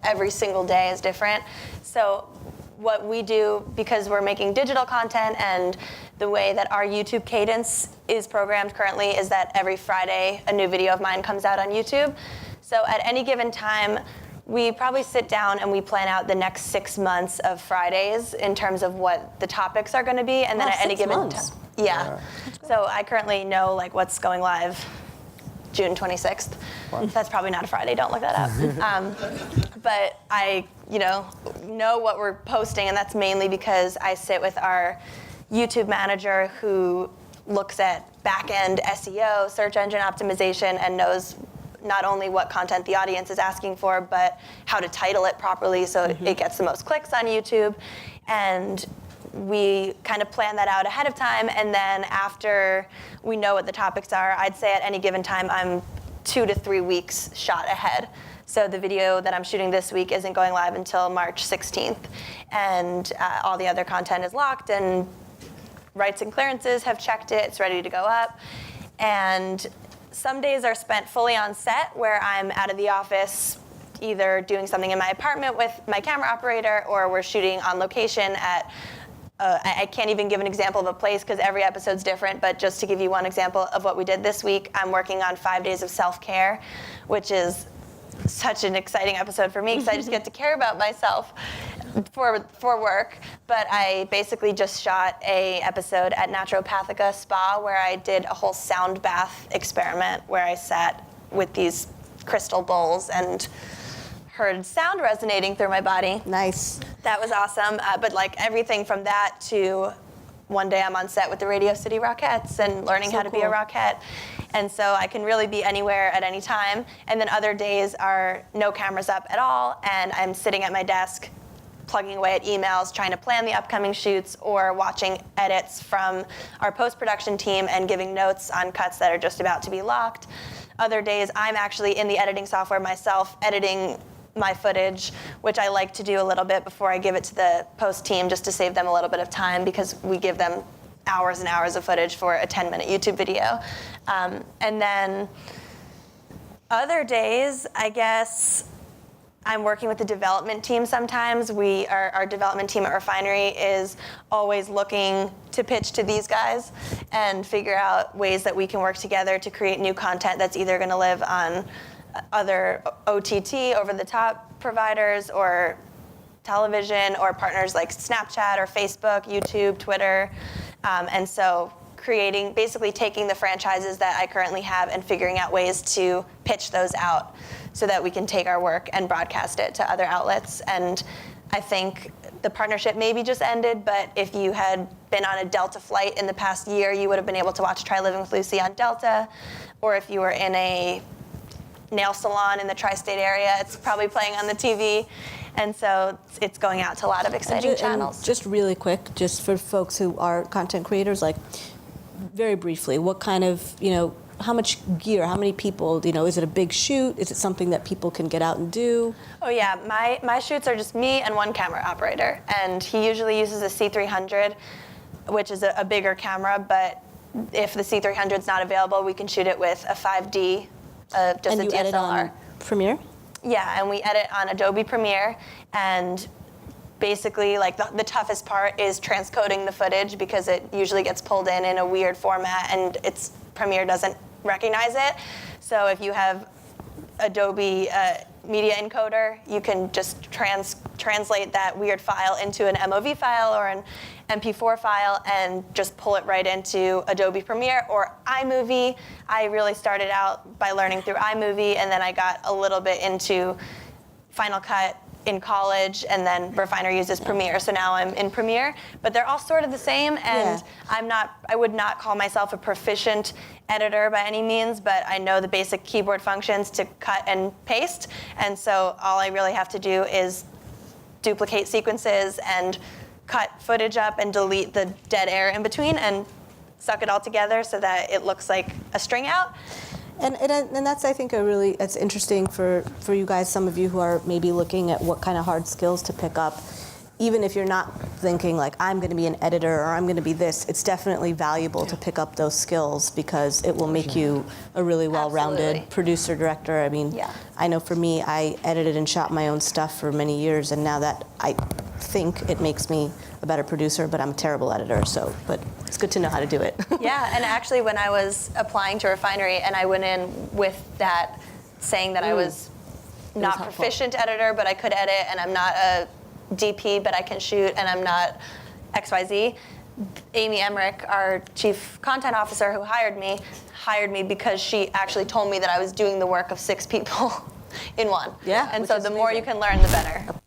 every single day is different. So what we do, because we're making digital content, and the way that our YouTube cadence is programmed currently is that every Friday a new video of mine comes out on YouTube. So at any given time, we probably sit down and we plan out the next 6 months of Fridays in terms of what the topics are going to be, and then at any given time, So I currently know like what's going live June 26th. Wow. That's probably not a Friday. Don't look that up. But I, know what we're posting, and that's mainly because I sit with our YouTube manager who looks at back-end SEO, search engine optimization, and knows not only what content the audience is asking for, but how to title it properly so it gets the most clicks on YouTube. And we kind of plan that out ahead of time, and then after we know what the topics are, I'd say at any given time I'm 2 to 3 weeks shot ahead. So the video that I'm shooting this week isn't going live until March 16th, and all the other content is locked, and rights and clearances have checked it, it's ready to go up. And some days are spent fully on set where I'm out of the office either doing something in my apartment with my camera operator, or we're shooting on location at I can't even give an example of a place because every episode's different, but just to give you one example of what we did this week, I'm working on 5 days of self-care, which is such an exciting episode for me because I just get to care about myself for work. But I basically just shot a episode at Naturopathica Spa where I did a whole sound bath experiment where I sat with these crystal bowls and heard sound resonating through my body. Nice. That was awesome. But like everything from that to one day I'm on set with the Radio City Rockettes and learning how to be a Rockette. And so I can really be anywhere at any time. And then other days are no cameras up at all, and I'm sitting at my desk plugging away at emails, trying to plan the upcoming shoots, or watching edits from our post-production team and giving notes on cuts that are just about to be locked. Other days I'm actually in the editing software myself, editing my footage, which I like to do a little bit before I give it to the post team just to save them a little bit of time because we give them hours and hours of footage for a 10-minute YouTube video. And then other days, I guess, I'm working with the development team sometimes. Our development team at Refinery is always looking to pitch to these guys and figure out ways that we can work together to create new content that's either going to live on other OTT, over-the-top providers, or television, or partners like Snapchat or Facebook, YouTube, Twitter. And so basically taking the franchises that I currently have and figuring out ways to pitch those out so that we can take our work and broadcast it to other outlets. And I think the partnership maybe just ended, but if you had been on a Delta flight in the past year, you would have been able to watch Try Living with Lucy on Delta. Or if you were in a nail salon in the tri-state area, it's probably playing on the TV. And so it's going out to a lot of exciting channels. And just really quick, just for folks who are content creators, like very briefly, what kind of, how much gear, how many people, is it a big shoot? Is it something that people can get out and do? Oh yeah, my shoots are just me and one camera operator. And he usually uses a C300, which is a bigger camera, but if the C300 is not available, we can shoot it with a 5D, just and a you DSLR. edit on Premiere? Yeah, and we edit on Adobe Premiere, and basically like the toughest part is transcoding the footage because it usually gets pulled in a weird format and Premiere doesn't recognize it. So if you have Adobe Media Encoder, you can just translate that weird file into an MOV file or an MP4 file and just pull it right into Adobe Premiere or iMovie. I really started out by learning through iMovie, and then I got a little bit into Final Cut in college, and then Refinery uses Premiere, so now I'm in Premiere. But they're all sort of the same, and I would not call myself a proficient editor by any means, but I know the basic keyboard functions to cut and paste, and so all I really have to do is duplicate sequences and cut footage up and delete the dead air in between and suck it all together so that it looks like a string out. And that's, I think, it's interesting for you guys, some of you who are maybe looking at what kind of hard skills to pick up. even if you're not thinking like I'm going to be an editor or I'm going to be this, it's definitely valuable to pick up those skills because it will make you a really well-rounded Absolutely. producer, director. I mean, Yeah. I know for me, I edited and shot my own stuff for many years, and now that I think it makes me a better producer, but I'm a terrible editor, so, but it's good to know how to do it. Yeah, and actually when I was applying to Refinery and I went in with that saying that I was not helpful. proficient editor, but I could edit, and I'm not a DP, but I can shoot, and I'm not XYZ. Amy Emmerich, our chief content officer who hired me because she actually told me that I was doing the work of 6 people in one. Yeah, And which so is the more you amazing. can learn, the better.